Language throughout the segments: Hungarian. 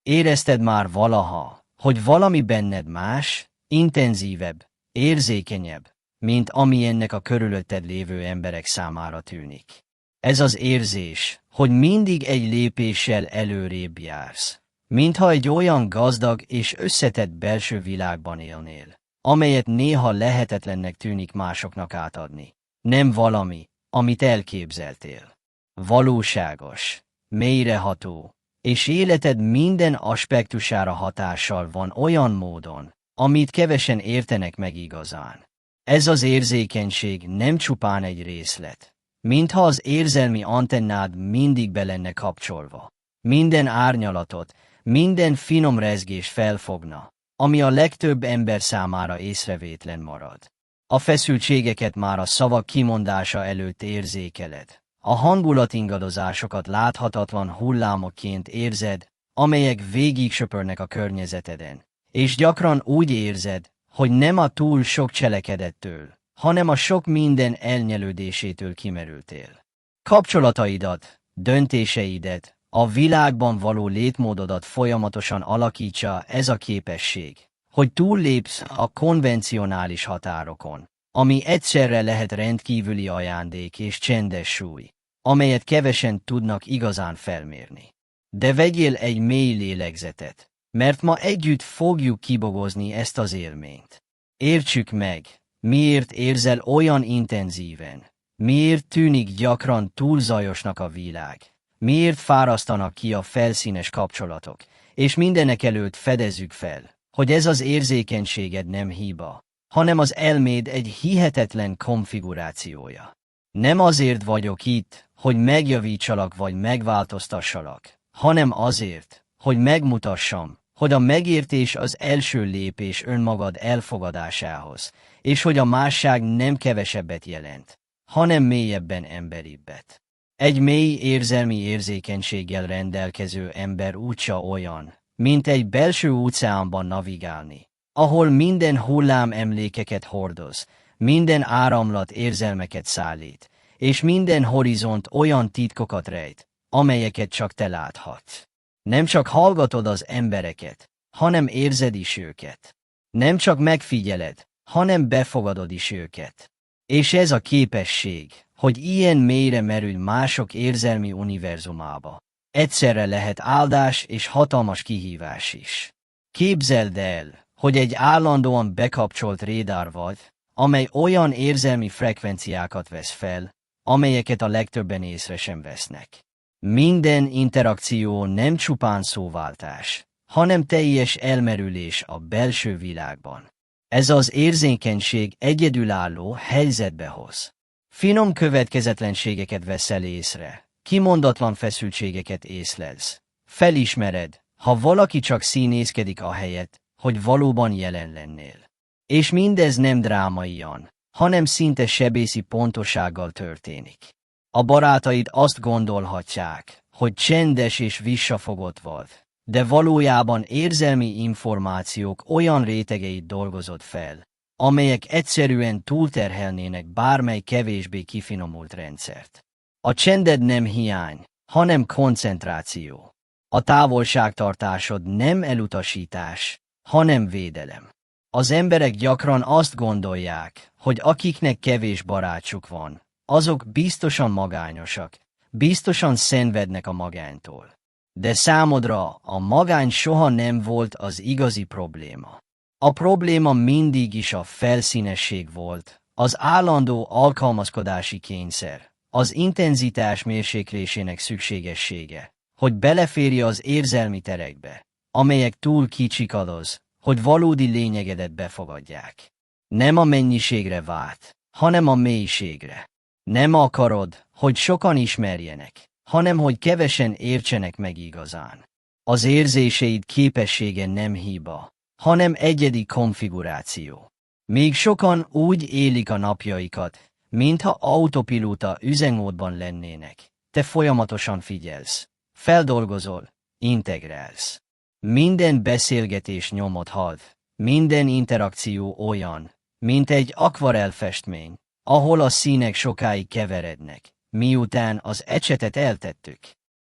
Érezted már valaha, hogy valami benned más, intenzívebb, érzékenyebb, mint ami ennek a körülötted lévő emberek számára tűnik? Ez az érzés, hogy mindig egy lépéssel előrébb jársz, mintha egy olyan gazdag és összetett belső világban élnél, amelyet néha lehetetlennek tűnik másoknak átadni. Nem valami, amit elképzeltél. Valóságos, mélyreható, és életed minden aspektusára hatással van olyan módon, amit kevesen értenek meg igazán. Ez az érzékenység nem csupán egy részlet, mintha az érzelmi antennád mindig be lenne kapcsolva. Minden árnyalatot, minden finom rezgés felfogna, ami a legtöbb ember számára észrevétlen marad. A feszültségeket már a szavak kimondása előtt érzékeled. A hangulatingadozásokat láthatatlan hullámokként érzed, amelyek végig söpörnek a környezeteden, és gyakran úgy érzed, hogy nem a túl sok cselekedettől, hanem a sok minden elnyelődésétől kimerültél. Kapcsolataidat, döntéseidet, a világban való létmódodat folyamatosan alakítsa ez a képesség, hogy túllépsz a konvencionális határokon, ami egyszerre lehet rendkívüli ajándék és csendes súly, amelyet kevesen tudnak igazán felmérni. De vegyél egy mély lélegzetet, mert ma együtt fogjuk kibogozni ezt az élményt. Értsük meg, miért érzel olyan intenzíven, miért tűnik gyakran túl zajosnak a világ, miért fárasztanak ki a felszínes kapcsolatok, és mindenekelőtt fedezzük fel, hogy ez az érzékenységed nem hiba, hanem az elméd egy hihetetlen konfigurációja. Nem azért vagyok itt, hogy megjavítsalak vagy megváltoztassalak, hanem azért, hogy megmutassam, hogy a megértés az első lépés önmagad elfogadásához, és hogy a másság nem kevesebbet jelent, hanem mélyebben emberibbet. Egy mély érzelmi érzékenységgel rendelkező ember útja olyan, mint egy belső óceánban navigálni, ahol minden hullám emlékeket hordoz, minden áramlat érzelmeket szállít, és minden horizont olyan titkokat rejt, amelyeket csak te láthatsz. Nem csak hallgatod az embereket, hanem érzed is őket. Nem csak megfigyeled, hanem befogadod is őket. És ez a képesség, hogy ilyen mélyre merülj mások érzelmi univerzumába, egyszerre lehet áldás és hatalmas kihívás is. Képzeld el, hogy egy állandóan bekapcsolt rédár vagy, amely olyan érzelmi frekvenciákat vesz fel, amelyeket a legtöbben észre sem vesznek. Minden interakció nem csupán szóváltás, hanem teljes elmerülés a belső világban. Ez az érzékenység egyedülálló helyzetbe hoz. Finom következetlenségeket veszel észre, kimondatlan feszültségeket észlelsz. Felismered, ha valaki csak színészkedik ahelyett, hogy valóban jelen lennél. És mindez nem drámaian, hanem szinte sebészi pontosággal történik. A barátaid azt gondolhatják, hogy csendes és visszafogott vagy, de valójában érzelmi információk olyan rétegeit dolgozod fel, amelyek egyszerűen túlterhelnének bármely kevésbé kifinomult rendszert. A csended nem hiány, hanem koncentráció. A távolságtartásod nem elutasítás, hanem védelem. Az emberek gyakran azt gondolják, hogy akiknek kevés barátjuk van, azok biztosan magányosak, biztosan szenvednek a magánytól. De számodra a magány soha nem volt az igazi probléma. A probléma mindig is a felszínesség volt, az állandó alkalmazkodási kényszer, az intenzitás mérséklésének szükségessége, hogy beleférje az érzelmi terekbe, amelyek túl kicsik ahhoz, hogy valódi lényegedet befogadják. Nem a mennyiségre várt, hanem a mélységre. Nem akarod, hogy sokan ismerjenek, hanem hogy kevesen értsenek meg igazán. Az érzéseid képessége nem hiba, hanem egyedi konfiguráció. Még sokan úgy élik a napjaikat, mintha autopilóta üzemmódban lennének. Te folyamatosan figyelsz, feldolgozol, integrálsz. Minden beszélgetés nyomot hagy, minden interakció olyan, mint egy akvarellfestmény, ahol a színek sokáig keverednek, miután az ecsetet eltettük.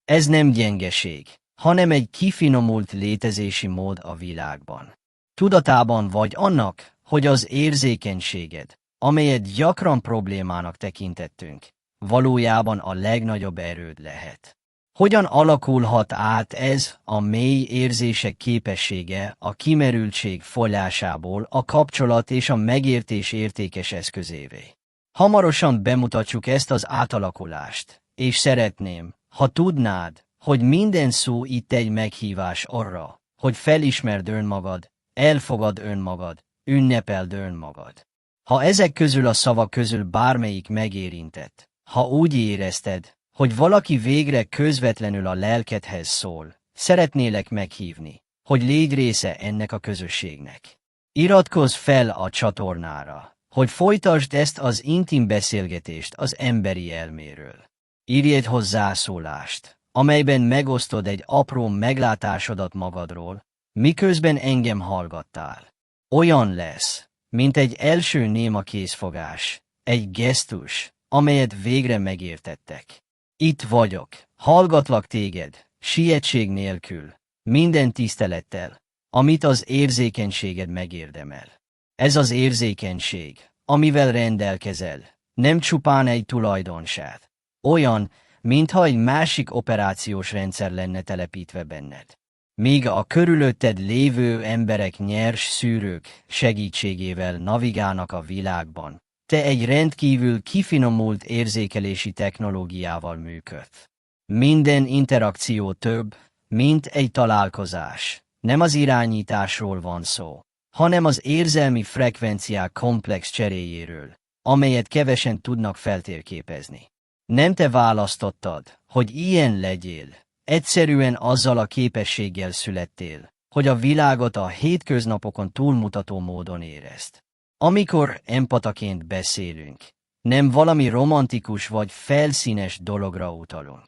Ez nem gyengeség, hanem egy kifinomult létezési mód a világban. Tudatában vagy annak, hogy az érzékenységed, amelyet gyakran problémának tekintettünk, valójában a legnagyobb erőd lehet. Hogyan alakulhat át ez a mély érzések képessége a kimerültség folyásából a kapcsolat és a megértés értékes eszközévé? Hamarosan bemutatjuk ezt az átalakulást, és szeretném, ha tudnád, hogy minden szó itt egy meghívás arra, hogy felismerd önmagad, elfogad önmagad, ünnepeld önmagad. Ha ezek közül a szavak közül bármelyik megérintett, ha úgy érezted, hogy valaki végre közvetlenül a lelkedhez szól, szeretnélek meghívni, hogy légy része ennek a közösségnek. Iratkozz fel a csatornára, hogy folytasd ezt az intim beszélgetést az emberi elméről. Írj egy hozzászólást, amelyben megosztod egy apró meglátásodat magadról, miközben engem hallgattál. Olyan lesz, mint egy első néma kézfogás, egy gesztus, amelyet végre megértettek. Itt vagyok, hallgatlak téged, sietség nélkül, minden tisztelettel, amit az érzékenységed megérdemel. Ez az érzékenység, amivel rendelkezel, nem csupán egy tulajdonság. Olyan, mintha egy másik operációs rendszer lenne telepítve benned. Míg a körülötted lévő emberek nyers szűrők segítségével navigálnak a világban, te egy rendkívül kifinomult érzékelési technológiával működsz. Minden interakció több, mint egy találkozás. Nem az irányításról van szó, hanem az érzelmi frekvenciák komplex cseréjéről, amelyet kevesen tudnak feltérképezni. Nem te választottad, hogy ilyen legyél, egyszerűen azzal a képességgel születtél, hogy a világot a hétköznapokon túlmutató módon érezd. Amikor empataként beszélünk, nem valami romantikus vagy felszínes dologra utalunk.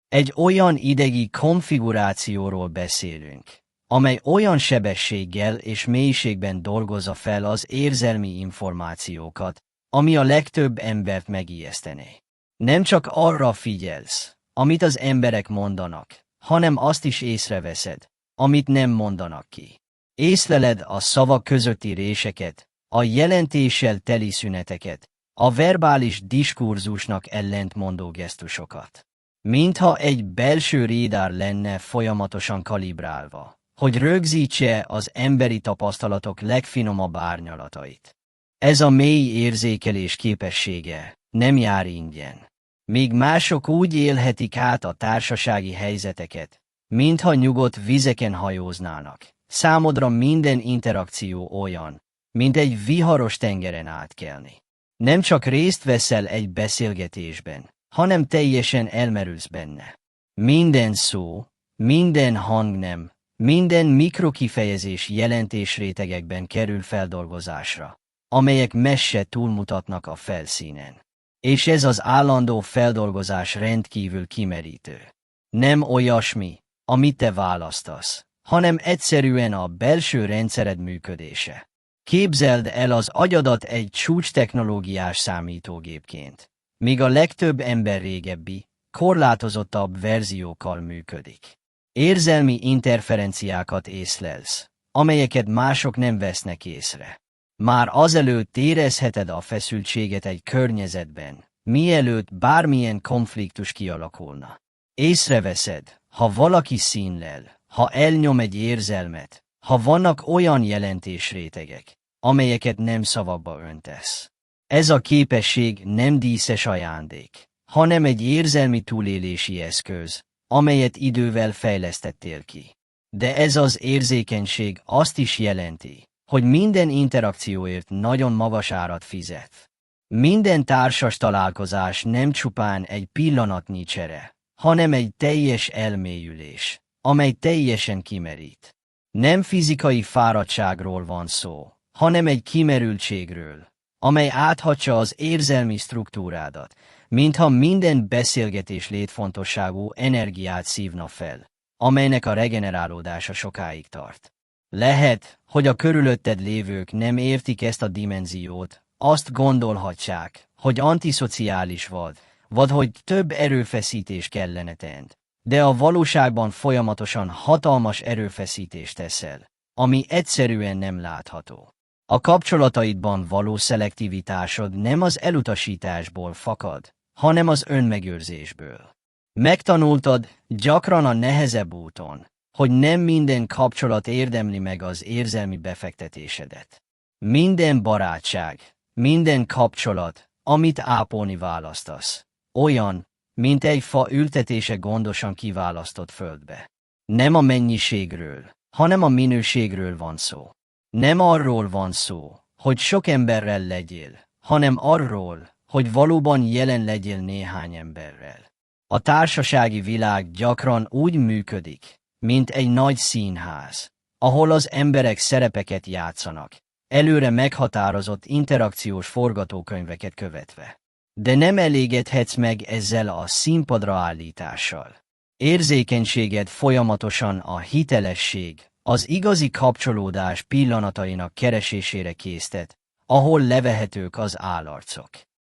Egy olyan idegi konfigurációról beszélünk, amely olyan sebességgel és mélységben dolgozza fel az érzelmi információkat, ami a legtöbb embert megijesztené. Nem csak arra figyelsz, amit az emberek mondanak, hanem azt is észreveszed, amit nem mondanak ki. Észleled a szavak közötti réseket, a jelentéssel teli szüneteket, a verbális diskurzusnak ellentmondó gesztusokat. Mintha egy belső rédár lenne folyamatosan kalibrálva, hogy rögzítse az emberi tapasztalatok legfinomabb árnyalatait. Ez a mély érzékelés képessége nem jár ingyen. Míg mások úgy élhetik át a társasági helyzeteket, mintha nyugodt vizeken hajóznának, számodra minden interakció olyan, mint egy viharos tengeren átkelni. Nem csak részt veszel egy beszélgetésben, hanem teljesen elmerülsz benne. Minden szó, minden hangnem, minden mikrokifejezés jelentésrétegekben kerül feldolgozásra, amelyek messze túlmutatnak a felszínen. És ez az állandó feldolgozás rendkívül kimerítő. Nem olyasmi, amit te választasz, hanem egyszerűen a belső rendszered működése. Képzeld el az agyadat egy csúcstechnológiás számítógépként, míg a legtöbb ember régebbi, korlátozottabb verziókkal működik. Érzelmi interferenciákat észlelsz, amelyeket mások nem vesznek észre. Már azelőtt érezheted a feszültséget egy környezetben, mielőtt bármilyen konfliktus kialakulna. Észreveszed, ha valaki színlel, ha elnyom egy érzelmet, ha vannak olyan jelentésrétegek, amelyeket nem szavakba öntesz. Ez a képesség nem díszes ajándék, hanem egy érzelmi túlélési eszköz, amelyet idővel fejlesztettél ki. De ez az érzékenység azt is jelenti, hogy minden interakcióért nagyon magas árat fizet. Minden társas találkozás nem csupán egy pillanatnyi csere, hanem egy teljes elmélyülés, amely teljesen kimerít. Nem fizikai fáradtságról van szó, hanem egy kimerültségről, amely áthatja az érzelmi struktúrádat, mintha minden beszélgetés létfontosságú energiát szívna fel, amelynek a regenerálódása sokáig tart. Lehet, hogy a körülötted lévők nem értik ezt a dimenziót, azt gondolhatják, hogy antiszociális vagy hogy több erőfeszítés kellene tenned. de a valóságban folyamatosan hatalmas erőfeszítést teszel, ami egyszerűen nem látható. A kapcsolataidban való szelektivitásod nem az elutasításból fakad, hanem az önmegőrzésből. Megtanultad, gyakran a nehezebb úton, hogy nem minden kapcsolat érdemli meg az érzelmi befektetésedet. Minden barátság, minden kapcsolat, amit ápolni választasz, olyan, mint egy fa ültetése gondosan kiválasztott földbe. Nem a mennyiségről, hanem a minőségről van szó. Nem arról van szó, hogy sok emberrel legyél, hanem arról, hogy valóban jelen legyél néhány emberrel. A társasági világ gyakran úgy működik, mint egy nagy színház, ahol az emberek szerepeket játszanak, előre meghatározott interakciós forgatókönyveket követve. De nem elégedhetsz meg ezzel a színpadra állítással. Érzékenységed folyamatosan a hitelesség, az igazi kapcsolódás pillanatainak keresésére késztet, ahol levehetők az állarcok.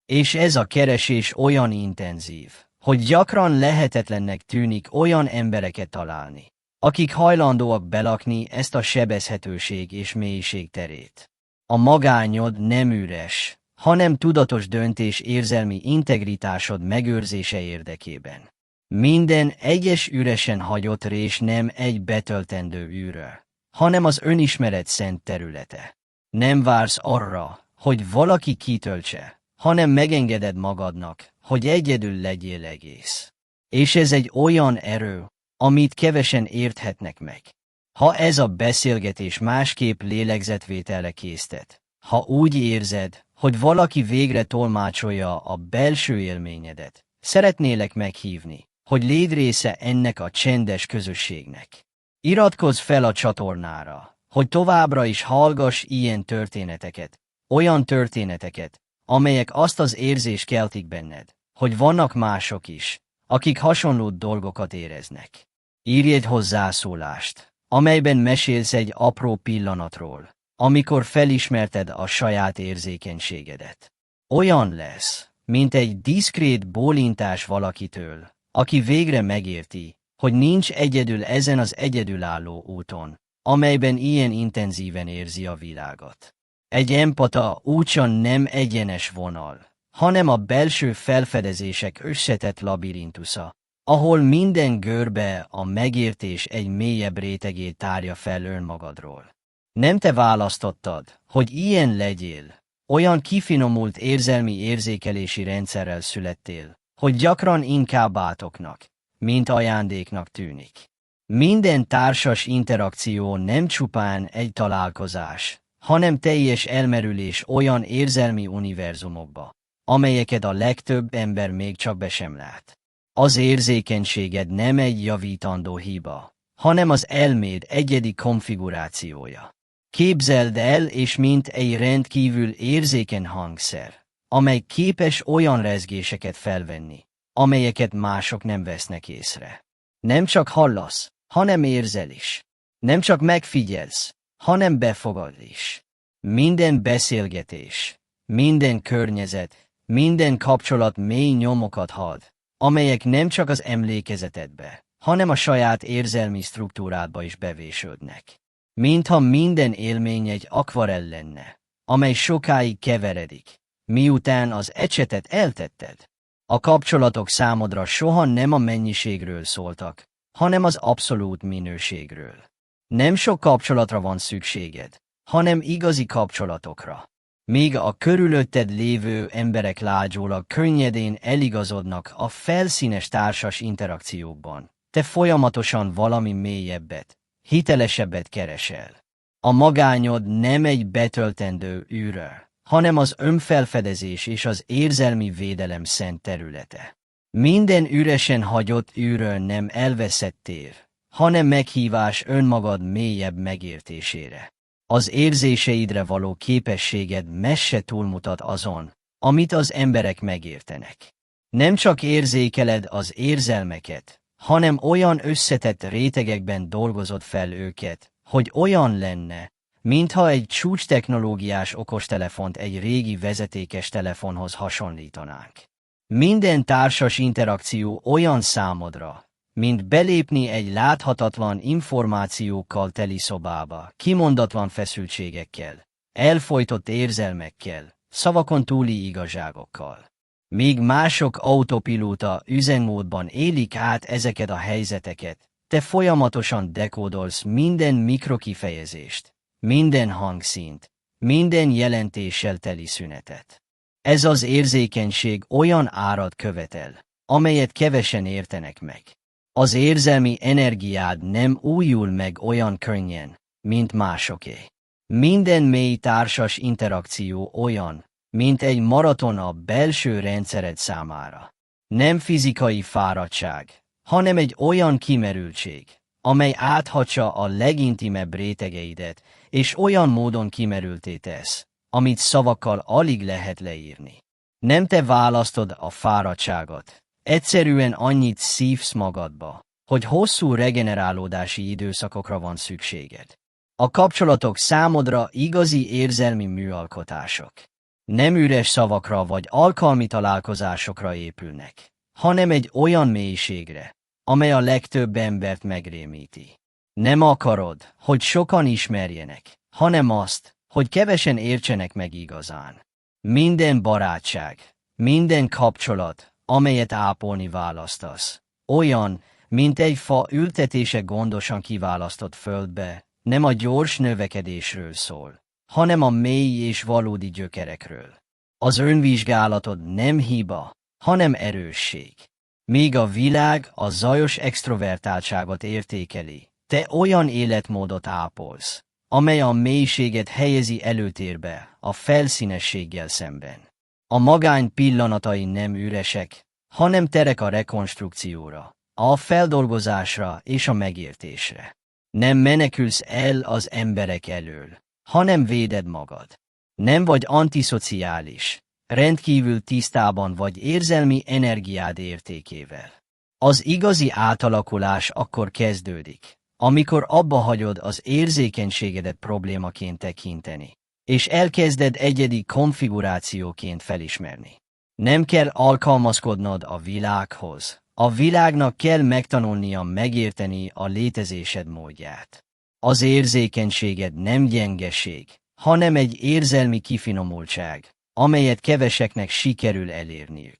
És ez a keresés olyan intenzív, hogy gyakran lehetetlennek tűnik olyan embereket találni, akik hajlandóak belakni ezt a sebezhetőség és mélység terét. A magányod nem üres, hanem tudatos döntés érzelmi integritásod megőrzése érdekében. Minden egyes üresen hagyott rés nem egy betöltendő űrő, hanem az önismeret szent területe. Nem vársz arra, hogy valaki kitöltse, hanem megengeded magadnak, hogy egyedül legyél egész. És ez egy olyan erő, amit kevesen érthetnek meg. Ha ez a beszélgetés másképp lélegzetvételre késztet, ha úgy érzed, hogy valaki végre tolmácsolja a belső élményedet, szeretnélek meghívni, hogy légy része ennek a csendes közösségnek. Iratkozz fel a csatornára, hogy továbbra is hallgass ilyen történeteket, olyan történeteket, amelyek azt az érzést keltik benned, hogy vannak mások is, akik hasonló dolgokat éreznek. Írj egy hozzászólást, amelyben mesélsz egy apró pillanatról, amikor felismerted a saját érzékenységedet. Olyan lesz, mint egy diszkrét bólintás valakitől, aki végre megérti, hogy nincs egyedül ezen az egyedülálló úton, amelyben ilyen intenzíven érzi a világot. Egy empata úgysem nem egyenes vonal, hanem a belső felfedezések összetett labirintusza, ahol minden görbe a megértés egy mélyebb rétegét tárja fel önmagadról. Nem te választottad, hogy ilyen legyél, olyan kifinomult érzelmi érzékelési rendszerrel születtél, hogy gyakran inkább átoknak, mint ajándéknak tűnik. Minden társas interakció nem csupán egy találkozás, hanem teljes elmerülés olyan érzelmi univerzumokba, amelyeket a legtöbb ember még csak be sem lát. Az érzékenységed nem egy javítandó hiba, hanem az elméd egyedi konfigurációja. Képzeld el, és mint egy rendkívül érzékeny hangszer, amely képes olyan rezgéseket felvenni, amelyeket mások nem vesznek észre. Nem csak hallasz, hanem érzel is. Nem csak megfigyelsz, hanem befogad is. Minden beszélgetés, minden környezet, minden kapcsolat mély nyomokat hagy, amelyek nem csak az emlékezetedbe, hanem a saját érzelmi struktúrádba is bevésődnek. Mintha minden élmény egy akvarell lenne, amely sokáig keveredik, miután az ecsetet eltetted. A kapcsolatok számodra soha nem a mennyiségről szóltak, hanem az abszolút minőségről. Nem sok kapcsolatra van szükséged, hanem igazi kapcsolatokra. Míg a körülötted lévő emberek lágyólag könnyedén eligazodnak a felszínes társas interakciókban, te folyamatosan valami mélyebbet, hitelesebbet keresel. A magányod nem egy betöltendő űrő, hanem az önfelfedezés és az érzelmi védelem szent területe. Minden üresen hagyott űrő nem elveszett tér, hanem meghívás önmagad mélyebb megértésére. Az érzéseidre való képességed messze túlmutat azon, amit az emberek megértenek. Nem csak érzékeled az érzelmeket, hanem olyan összetett rétegekben dolgozod fel őket, hogy olyan lenne, mintha egy csúcstechnológiás okostelefont egy régi vezetékes telefonhoz hasonlítanánk. Minden társas interakció olyan számodra, mint belépni egy láthatatlan információkkal teli szobába, kimondatlan feszültségekkel, elfojtott érzelmekkel, szavakon túli igazságokkal. Míg mások autopilóta üzemmódban élik át ezeket a helyzeteket, te folyamatosan dekódolsz minden mikrokifejezést, minden hangszínt, minden jelentéssel teli szünetet. Ez az érzékenység olyan árat követel, amelyet kevesen értenek meg. Az érzelmi energiád nem újul meg olyan könnyen, mint másoké. Minden mély társas interakció olyan, mint egy maraton a belső rendszered számára. Nem fizikai fáradtság, hanem egy olyan kimerültség, amely áthatja a legintimebb rétegeidet, és olyan módon kimerülté tesz, amit szavakkal alig lehet leírni. Nem te választod a fáradtságot, egyszerűen annyit szívsz magadba, hogy hosszú regenerálódási időszakokra van szükséged. A kapcsolatok számodra igazi érzelmi műalkotások. Nem üres szavakra vagy alkalmi találkozásokra épülnek, hanem egy olyan mélységre, amely a legtöbb embert megrémíti. Nem akarod, hogy sokan ismerjenek, hanem azt, hogy kevesen értsenek meg igazán. Minden barátság, minden kapcsolat, amelyet ápolni választasz, olyan, mint egy fa ültetése gondosan kiválasztott földbe, nem a gyors növekedésről szól, hanem a mély és valódi gyökerekről. Az önvizsgálatod nem hiba, hanem erősség. Míg a világ a zajos extrovertáltságot értékeli, te olyan életmódot ápolsz, amely a mélységet helyezi előtérbe a felszínességgel szemben. A magány pillanatai nem üresek, hanem terek a rekonstrukcióra, a feldolgozásra és a megértésre. Nem menekülsz el az emberek elől, hanem véded magad. Nem vagy antiszociális, rendkívül tisztában vagy érzelmi energiád értékével. Az igazi átalakulás akkor kezdődik, amikor abba hagyod az érzékenységedet problémaként tekinteni, és elkezded egyedi konfigurációként felismerni. Nem kell alkalmazkodnod a világhoz, a világnak kell megtanulnia megérteni a létezésed módját. Az érzékenységed nem gyengeség, hanem egy érzelmi kifinomultság, amelyet keveseknek sikerül elérniük.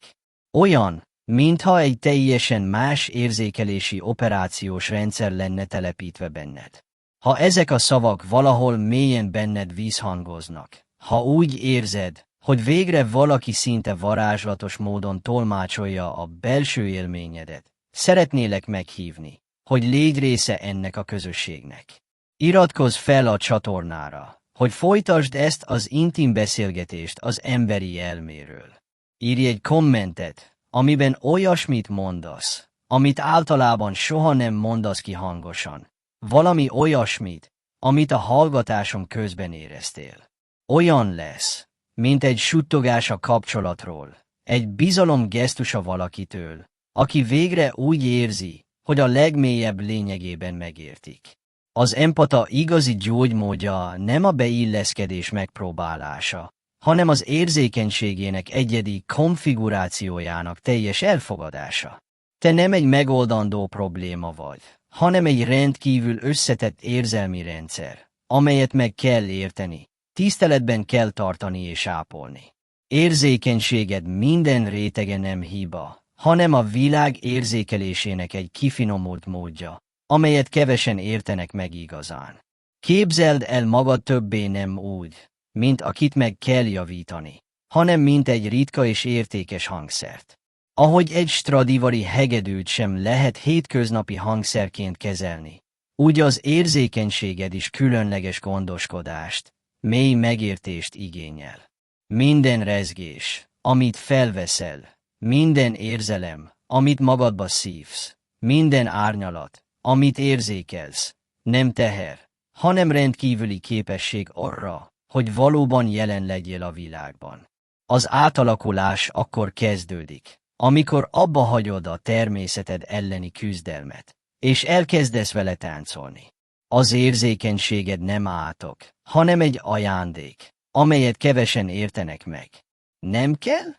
Olyan, mintha egy teljesen más érzékelési operációs rendszer lenne telepítve benned. Ha ezek a szavak valahol mélyen benned vízhangoznak, ha úgy érzed, hogy végre valaki szinte varázslatos módon tolmácsolja a belső élményedet, szeretnélek meghívni, hogy légy része ennek a közösségnek. Iratkozz fel a csatornára, hogy folytasd ezt az intim beszélgetést az emberi elméről. Írj egy kommentet, amiben olyasmit mondasz, amit általában soha nem mondasz ki hangosan. Valami olyasmit, amit a hallgatásom közben éreztél. Olyan lesz, mint egy suttogás a kapcsolatról, egy bizalom gesztusa valakitől, aki végre úgy érzi, hogy a legmélyebb lényegében megértik. Az empata igazi gyógymódja nem a beilleszkedés megpróbálása, hanem az érzékenységének egyedi konfigurációjának teljes elfogadása. Te nem egy megoldandó probléma vagy, hanem egy rendkívül összetett érzelmi rendszer, amelyet meg kell érteni, tiszteletben kell tartani és ápolni. Érzékenységed minden rétege nem hiba, hanem a világ érzékelésének egy kifinomult módja, amelyet kevesen értenek meg igazán. Képzeld el magad többé nem úgy, mint akit meg kell javítani, hanem mint egy ritka és értékes hangszert. Ahogy egy Stradivari hegedűt sem lehet hétköznapi hangszerként kezelni, úgy az érzékenységed is különleges gondoskodást, mély megértést igényel. Minden rezgés, amit felveszel, minden érzelem, amit magadba szívsz, minden árnyalat, amit érzékelsz, nem teher, hanem rendkívüli képesség arra, hogy valóban jelen legyél a világban. Az átalakulás akkor kezdődik, amikor abba hagyod a természeted elleni küzdelmet, és elkezdesz vele táncolni. Az érzékenységed nem átok, hanem egy ajándék, amelyet kevesen értenek meg. Nem kell,